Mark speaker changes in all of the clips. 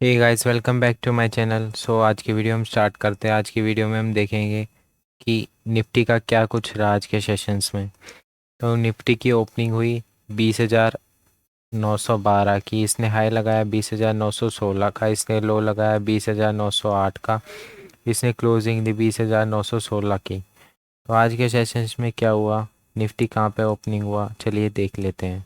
Speaker 1: Hey guys, welcome back to my channel. So आज की video हम स्टार्ट करते हैं। आज की वीडियो में हम देखेंगे कि निफ्टी का क्या कुछ रहा आज के सेशंस में। तो निफ्टी की ओपनिंग हुई 20,912 की। इसने हाई लगाया 20,916 का। इसने लो लगाया 20,908 का। इसने क्लोजिंग दी 20,916 की। तो आज के सेशंस में क्या हुआ, निफ्टी कहाँ पे ओपनिंग हुआ, चलिए देख लेते हैं।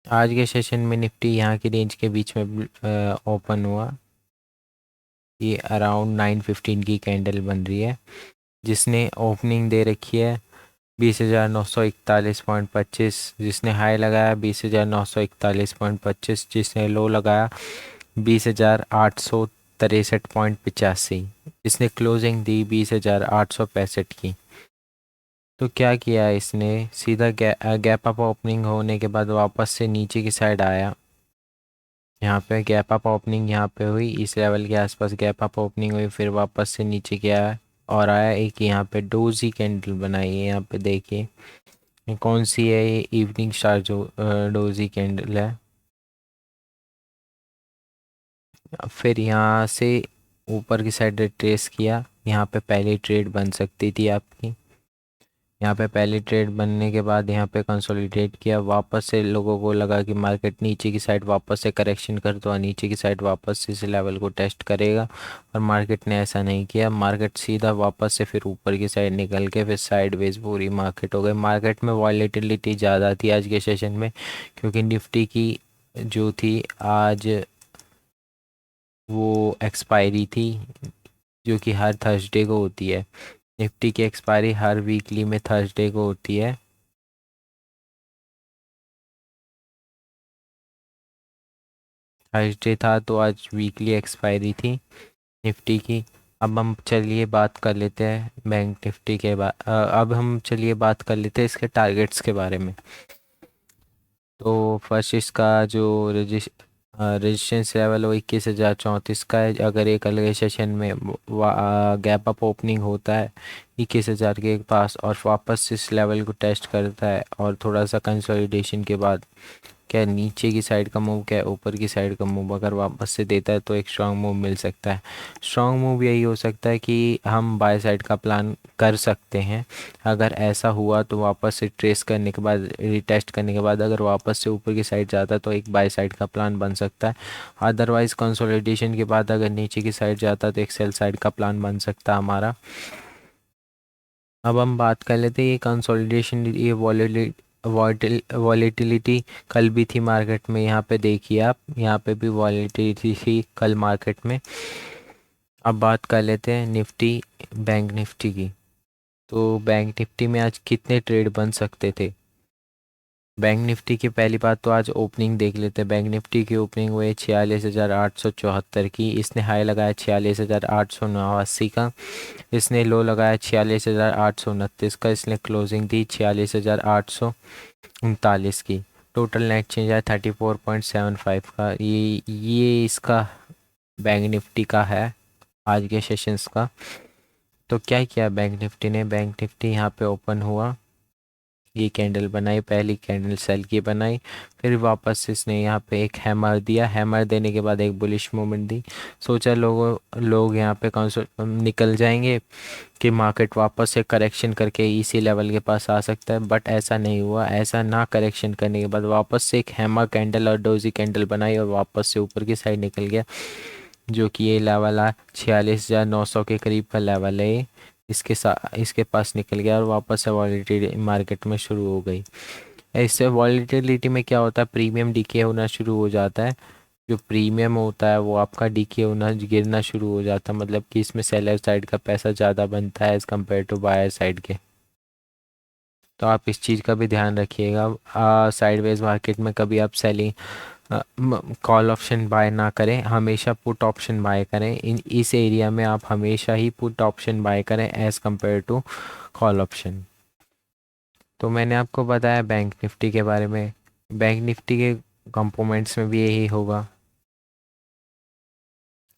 Speaker 1: आज के सेशन में निफ्टी यहाँ की रेंज के बीच में ओपन हुआ। ये अराउंड 9:15 की कैंडल बन रही है, जिसने ओपनिंग दे रखी है 20,941.25, जिसने हाई लगाया 20,941.25, जिसने लो लगाया 20,863.85, जिसने क्लोजिंग दी 20,865 की। तो क्या किया इसने, सीधा गैप अप ओपनिंग होने के बाद वापस से नीचे की साइड आया। यहाँ पे गैप अप ओपनिंग यहाँ पे हुई, इस लेवल के आसपास गैप अप ओपनिंग हुई, फिर वापस से नीचे गया और आया। एक यहाँ पे डोजी कैंडल बनाई है, यहाँ पे देखिए ये कौन सी है, ये इवनिंग स्टार जो डोजी कैंडल है। फिर यहाँ से ऊपर की साइड ट्रेस किया। यहाँ पे पहली ट्रेड बन सकती थी आपकी। यहाँ पे पहली ट्रेड बनने के बाद यहाँ पे कंसोलिडेट किया। वापस से लोगों को लगा कि मार्केट नीचे की साइड वापस से करेक्शन कर, तो नीचे की साइड वापस से इस लेवल को टेस्ट करेगा, और मार्केट ने ऐसा नहीं किया। मार्केट सीधा वापस से फिर ऊपर की साइड निकल के फिर साइडवेज पूरी मार्केट हो गई। मार्केट में वॉलेटिलिटी ज़्यादा थी आज के सेशन में, क्योंकि निफ्टी की जो थी आज वो एक्सपायरी थी, जो कि हर थर्सडे को होती है। निफ्टी की एक्सपायरी हर वीकली में थर्सडे को होती है। थर्सडे था तो आज वीकली एक्सपायरी थी निफ्टी की। अब हम चलिए बात कर लेते हैं बैंक निफ्टी के अब हम चलिए बात कर लेते हैं इसके टारगेट्स के बारे में। तो फर्स्ट इसका जो रेजिस्टेंस लेवल वो 21,034 का है। अगर एक अलग सेशन में गैप अप ओपनिंग होता है 21,000 के पास और वापस इस लेवल को टेस्ट करता है और थोड़ा सा कंसोलिडेशन के बाद क्या नीचे की साइड का मूव, क्या ऊपर की साइड का मूव अगर वापस से देता है तो एक स्ट्रांग मूव मिल सकता है। स्ट्रांग मूव यही हो सकता है कि हम बाय साइड का प्लान कर सकते हैं। अगर ऐसा हुआ तो वापस से ट्रेस करने के बाद, रिटेस्ट करने के बाद अगर वापस से ऊपर की साइड जाता है तो एक बाय साइड का प्लान बन सकता है। अदरवाइज कंसोलिडेशन के बाद अगर नीचे की साइड जाता है तो एक सेल साइड का प्लान बन सकता है हमारा। अब हम बात कर लेते हैं ये कंसोलिडेशन, ये वॉलेटिलिटी कल भी थी मार्केट में। यहाँ पे देखिए आप, यहाँ पे भी वॉलेटिलिटी थी कल मार्केट में। अब बात कर लेते हैं निफ्टी, बैंक निफ्टी की। तो बैंक निफ्टी में आज कितने ट्रेड बन सकते थे। बैंक निफ्टी की पहली बात तो आज ओपनिंग देख लेते हैं। बैंक निफ्टी की ओपनिंग हुई 46,874 की। इसने हाई लगाया 46,889 का। इसने लो लगाया 46,829 का। इसने क्लोजिंग दी 46,839 की। टोटल नेट चेंज है 34.75 का। ये इसका बैंक निफ्टी का है आज के सेशंस का। तो क्या किया बैंक निफ्टी ने, बैंक निफ्टी यहाँ पे ओपन हुआ, ये कैंडल बनाई, पहली कैंडल सेल की बनाई, फिर वापस इसने यहाँ पे एक हैमर दिया। हैमर देने के बाद एक बुलिश मूवमेंट दी। सोचा लोग यहाँ पे कौन निकल जाएंगे कि मार्केट वापस से करेक्शन करके इसी लेवल के पास आ सकता है, बट ऐसा नहीं हुआ। ऐसा ना करेक्शन करने के बाद वापस से एक हैमर कैंडल और डोजी कैंडल बनाई और वापस से ऊपर की साइड निकल गया, जो कि ये लेवल है 46,900 के करीब का लेवल है। इसके पास निकल गया और वापस से वॉलेटिलिटी मार्केट में शुरू हो गई। इससे वॉलेटिलिटी में क्या होता है, प्रीमियम डीके होना शुरू हो जाता है। जो प्रीमियम होता है वो आपका डीके होना, गिरना शुरू हो जाता है, मतलब कि इसमें सेलर साइड का पैसा ज़्यादा बनता है as compare to buyer side के। तो आप इस चीज़ का भी ध्यान रखिएगा। साइडवेज मार्केट में कभी आप सेलिंग कॉल ऑप्शन बाय ना करें, हमेशा पुट ऑप्शन बाय करें। इस एरिया में आप हमेशा ही पुट ऑप्शन बाय करें as compare to call option. तो मैंने आपको बताया बैंक निफ्टी के बारे में। बैंक निफ्टी के कंपोनेंट्स में भी यही होगा।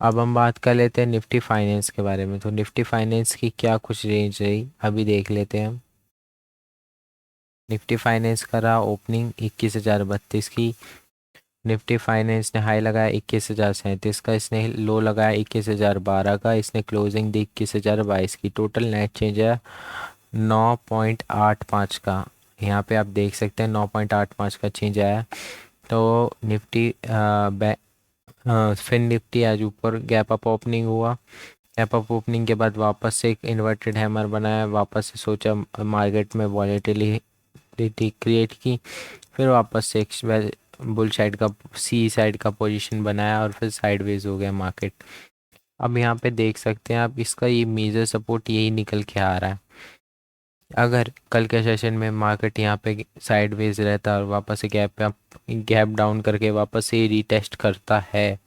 Speaker 1: अब हम बात कर लेते हैं निफ्टी फाइनेंस के बारे में। तो निफ्टी फाइनेंस की क्या कुछ रेंज रही अभी देख लेते हैं हम। निफ्टी फाइनेंस का रहा ओपनिंग 21,032 की। निफ्टी फाइनेंस ने हाई लगाया 21,037 का, इसने लो लगाया 21,012 का, इसने क्लोजिंग दी 21,022 की। टोटल नेट चेंज है 9.85 का। यहाँ पे आप देख सकते हैं 9.85 का चेंज आया। तो निफ्टी फिर निफ्टी आज ऊपर गैप अप ओपनिंग हुआ। गैप अप ओपनिंग के बाद वापस से एक इन्वर्टेड हैमर बनाया, वापस से सोचा मार्केट में वॉलेटिलिटी क्रिएट की, फिर वापस से एक बुल साइड का सी साइड का पोजीशन बनाया और फिर साइडवेज हो गया मार्केट। अब यहाँ पे देख सकते हैं आप, इसका ये मेजर सपोर्ट यही निकल के आ रहा है। अगर कल के सेशन में मार्केट यहाँ पे साइडवेज रहता और वापस से गैप डाउन करके वापस से रीटेस्ट करता है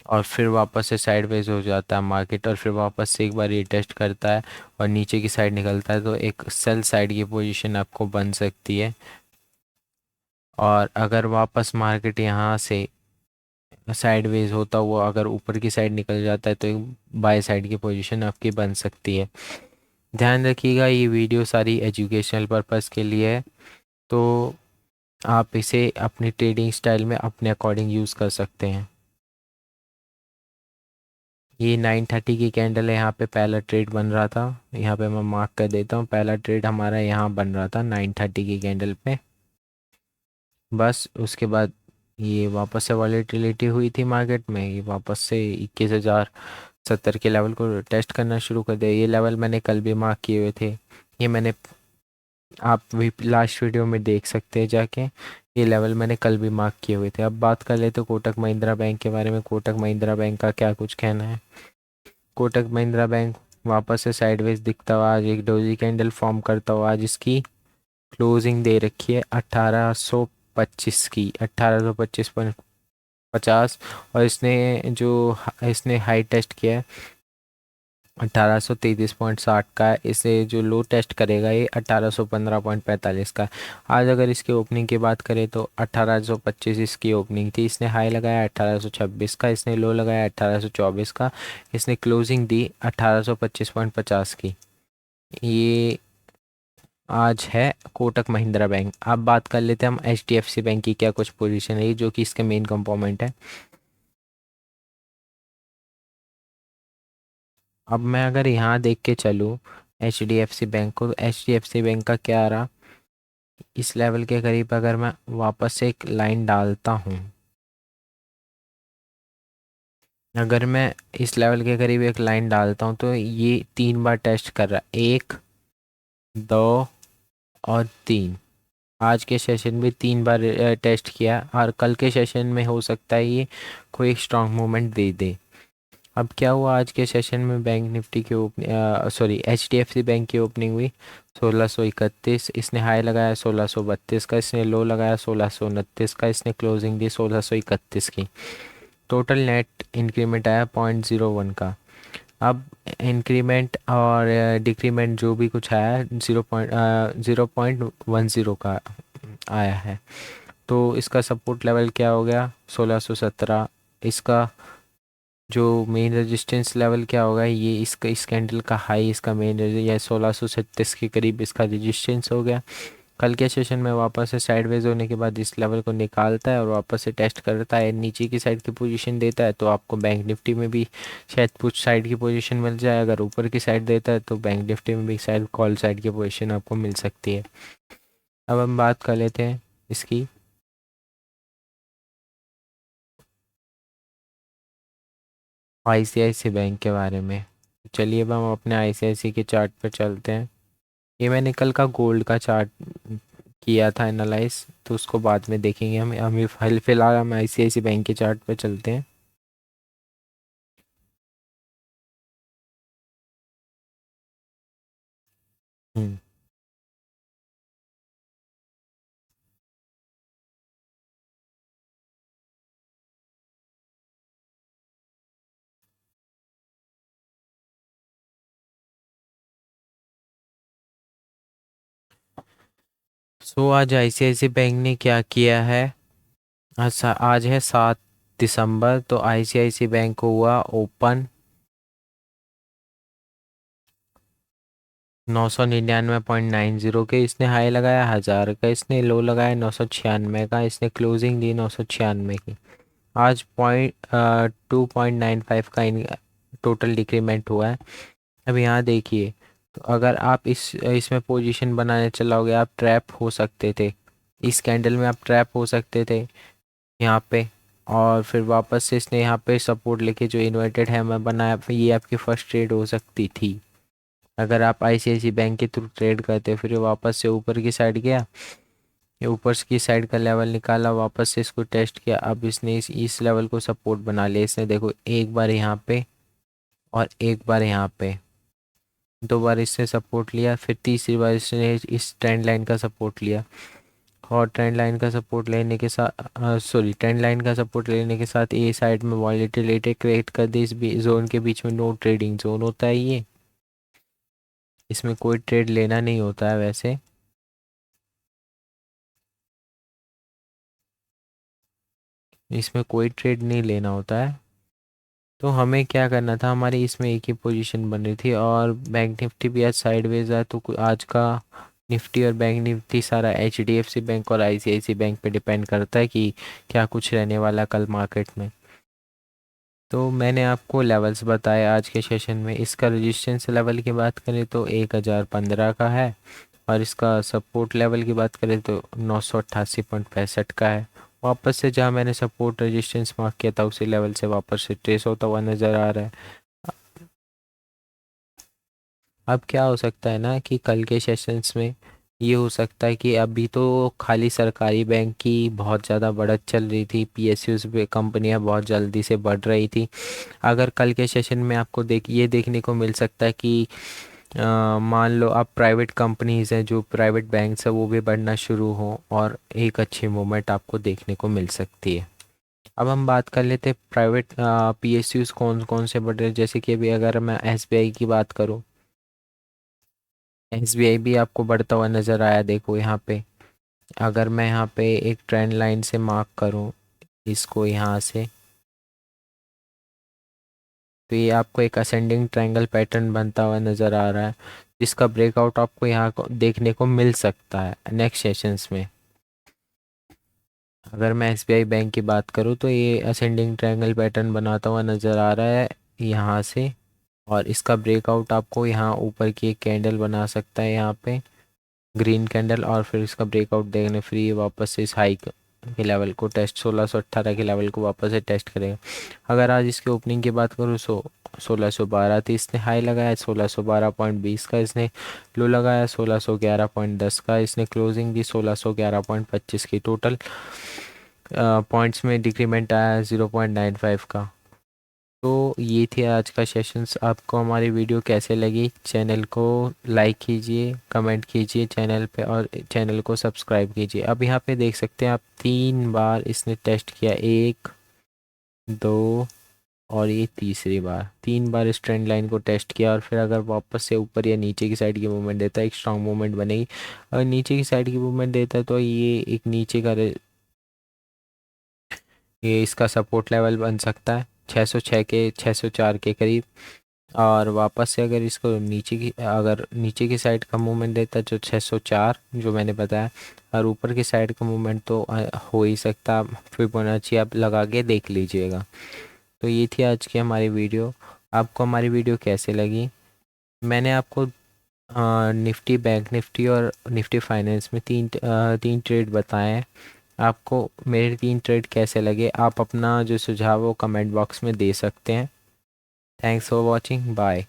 Speaker 1: और फिर वापस से साइडवेज हो जाता है मार्केट और फिर वापस से एक बार रीटेस्ट करता है और नीचे की साइड निकलता है, तो एक सेल साइड की पोजीशन आपको बन सकती है। और अगर वापस मार्केट यहाँ से साइडवेज होता हुआ अगर ऊपर की साइड निकल जाता है तो एक बाय साइड की पोजीशन आपकी बन सकती है। ध्यान रखिएगा, ये वीडियो सारी एजुकेशनल पर्पस के लिए है, तो आप इसे अपनी ट्रेडिंग स्टाइल में अपने अकॉर्डिंग यूज़ कर सकते हैं। ये 9:30 की कैंडल है, यहाँ पे पहला ट्रेड बन रहा था, यहाँ पे मैं मार्क कर देता हूँ। पहला ट्रेड हमारा यहाँ बन रहा था 9:30 की कैंडल पे। बस उसके बाद ये वापस से वॉलेटिलिटी हुई थी मार्केट में, ये वापस से 21,070 के लेवल को टेस्ट करना शुरू कर दिया। ये लेवल मैंने कल भी मार्क किए हुए थे, ये मैंने आप भी लास्ट वीडियो में देख सकते हैं जाके, ये लेवल मैंने कल भी मार्क किए हुए थे। अब बात कर लेते कोटक महिंद्रा बैंक के बारे में। कोटक महिंद्रा बैंक का क्या कुछ कहना है। कोटक महिंद्रा बैंक वापस से साइडवेज दिखता हुआ आज एक डोजी कैंडल फॉर्म करता हुआ आज इसकी क्लोजिंग दे रखी है 1825 की, 1825.50। और इसने हाई टेस्ट किया है 1833.60 का है। इसे जो लो टेस्ट करेगा ये 1815.45 का है। आज अगर इसकी ओपनिंग की बात करें तो 1825 इसकी ओपनिंग थी, इसने हाई लगाया 1826 का, इसने लो लगाया 1824 का, इसने क्लोजिंग दी 1825.50 की। ये आज है कोटक महिंद्रा बैंक। अब बात कर लेते हैं हम HDFC बैंक की क्या कुछ पोजीशन है जो कि इसके मेन कंपोनेंट है। अब मैं अगर यहाँ देख के चलूँ HDFC बैंक को, तो HDFC बैंक का क्या रहा, इस लेवल के करीब अगर मैं वापस से एक लाइन डालता हूँ, अगर मैं इस लेवल के करीब एक लाइन डालता हूँ तो ये 3 बार टेस्ट कर रहा है, 1 2 और 3। आज के सेशन में 3 बार टेस्ट किया और कल के सेशन में हो सकता है ये कोई स्ट्रांग मूवमेंट दे दे। अब क्या हुआ आज के सेशन में, बैंक निफ्टी की HDFC बैंक की ओपनिंग हुई 1631, इसने हाई लगाया 1632 का, इसने लो लगाया 1629 का, इसने क्लोजिंग दी 1631 की। टोटल नेट इंक्रीमेंट आया 0.01 का। अब इंक्रीमेंट और डिक्रीमेंट जो भी कुछ आया 0.10 का आया है। तो इसका सपोर्ट लेवल क्या हो गया 1617। इसका जो मेन रेजिस्टेंस लेवल क्या होगा, ये इसका इस कैंडल का हाई, इसका मेन या 1637 के करीब इसका रेजिस्टेंस हो गया। कल के सेशन में वापस से साइडवेज होने के बाद इस लेवल को निकालता है और वापस से टेस्ट करता है, नीचे की साइड की पोजीशन देता है, तो आपको बैंक निफ्टी में भी शायद कुछ साइड की पोजीशन मिल जाए। अगर ऊपर की साइड देता है तो बैंक निफ्टी में भी शायद कॉल साइड की पोजीशन आपको मिल सकती है। अब हम बात कर लेते हैं इसकी ICICI बैंक के बारे में। चलिए अब हम अपने ICICI के चार्ट पर चलते हैं। ये मैंने कल का गोल्ड का चार्ट किया था एनालाइज, तो उसको बाद में देखेंगे। हम फिलहाल हम ICICI बैंक के चार्ट पर चलते हैं। हम्म सो आज ICICI बैंक ने क्या किया है, आज है 7 दिसंबर, तो ICICI बैंक को हुआ ओपन 999.90 के इसने हाई लगाया, 1000 का इसने लो लगाया, 996 का इसने क्लोजिंग दी 996 की। आज 2.95 का टोटल डिक्रीमेंट हुआ है। अब यहाँ देखिए, तो अगर आप इसमें पोजीशन बनाने चलाओगे आप ट्रैप हो सकते थे, इस कैंडल में आप ट्रैप हो सकते थे यहाँ पे। और फिर वापस से इसने यहाँ पे सपोर्ट लेके जो इन्वर्टेड है मैं बनाया, ये आपकी फर्स्ट ट्रेड हो सकती थी अगर आप आईसीआईसी बैंक के थ्रू ट्रेड करते। फिर ये वापस से ऊपर की साइड गया, ये ऊपर की साइड का लेवल निकाला, वापस से इसको टेस्ट किया। अब इसने इस लेवल को सपोर्ट बना लिया इसने, देखो एक बार यहाँ पे और एक बार यहाँ पे, दो बार इसने सपोर्ट लिया, फिर तीसरी बार इसने इस ट्रेंड लाइन का सपोर्ट लिया। और ट्रेंड लाइन का सपोर्ट लेने के साथ ट्रेंड लाइन का सपोर्ट लेने के साथ ए साइड में वॉलेटिलिटी क्रिएट कर दी। इस जोन के बीच में नो ट्रेडिंग जोन होता है ये, इसमें कोई ट्रेड लेना नहीं होता है वैसे। इसमें कोई ट्रेड नहीं लेना होता है। तो हमें क्या करना था, हमारी इसमें एक ही पोजीशन बन रही थी और बैंक निफ्टी भी आज साइडवेज है। तो आज का निफ्टी और बैंक निफ्टी सारा एचडीएफसी बैंक और आईसीआईसी बैंक पे डिपेंड करता है कि क्या कुछ रहने वाला कल मार्केट में। तो मैंने आपको लेवल्स बताए आज के सेशन में। इसका रेजिस्टेंस लेवल की बात करें तो 1015 का है, और इसका सपोर्ट लेवल की बात करें तो 988.65 का है। वापस से जहां मैंने सपोर्ट रेजिस्टेंस मार्क किया था उसी लेवल से वापस से ट्रेस होता हुआ नज़र आ रहा है। अब क्या हो सकता है ना कि कल के सेशंस में ये हो सकता है कि अभी तो खाली सरकारी बैंक की बहुत ज़्यादा बढ़त चल रही थी, पीएसयूज पे कंपनियां बहुत जल्दी से बढ़ रही थी। अगर कल के सेशन में आपको ये देखने को मिल सकता है कि मान लो आप प्राइवेट कंपनीज हैं, जो प्राइवेट बैंक्स है वो भी बढ़ना शुरू हो और एक अच्छी मूवमेंट आपको देखने को मिल सकती है। अब हम बात कर लेते हैं प्राइवेट पीएसयूज कौन कौन से बढ़ रहे हैं। जैसे कि अभी अगर मैं एसबीआई की बात करूं, एसबीआई भी आपको बढ़ता हुआ नज़र आया, देखो यहाँ पे। अगर मैं यहाँ पे एक ट्रेंड लाइन से मार्क करूँ इसको यहाँ से, तो ये आपको एक असेंडिंग ट्रायंगल पैटर्न बनता हुआ नज़र आ रहा है, जिसका ब्रेकआउट आपको यहाँ देखने को मिल सकता है नेक्स्ट सेशंस में। अगर मैं एसबीआई बैंक की बात करूँ तो ये असेंडिंग ट्रायंगल पैटर्न बनाता हुआ नज़र आ रहा है यहाँ से, और इसका ब्रेकआउट आपको यहाँ ऊपर की एक कैंडल बना सकता है यहाँ पे, ग्रीन कैंडल, और फिर इसका ब्रेकआउट देखने फिर ये वापस से इस हाई के लेवल को टेस्ट 1618 के लेवल को वापस से टेस्ट करेगा। अगर आज इसके ओपनिंग की बात करूँ 1612 थी, इसने हाई लगाया 1612.20 का, इसने लो लगाया 1611.10 का, इसने क्लोजिंग दी 1611.25 की। टोटल पॉइंट्स में डिक्रीमेंट आया 0.95 का। तो ये थी आज का सेशंस। आपको हमारी वीडियो कैसे लगी, चैनल को लाइक कीजिए, कमेंट कीजिए चैनल पे, और चैनल को सब्सक्राइब कीजिए। अब यहाँ पे देख सकते हैं आप 3 बार इसने टेस्ट किया, 1 2 और ये तीसरी बार, 3 बार इस ट्रेंड लाइन को टेस्ट किया। और फिर अगर वापस से ऊपर या नीचे की साइड की मूवमेंट देता है, एक स्ट्रांग मूवमेंट बनेगी। अगर नीचे की साइड की मूवमेंट देता है तो ये एक नीचे का ये इसका सपोर्ट लेवल बन सकता है 606 के 604 के करीब। और वापस से अगर इसको नीचे की साइड का मूवमेंट देता है जो 604 जो मैंने बताया, और ऊपर की साइड का मूवमेंट तो हो ही सकता, फिबोनाची आप लगा के देख लीजिएगा। तो ये थी आज की हमारी वीडियो। आपको हमारी वीडियो कैसे लगी? मैंने आपको निफ्टी, बैंक निफ्टी और निफ्टी फाइनेंस में तीन ट्रेड बताए हैं। आपको मेरे 3 ट्रेड कैसे लगे, आप अपना जो सुझाव हो कमेंट बॉक्स में दे सकते हैं। Thanks for watching, bye.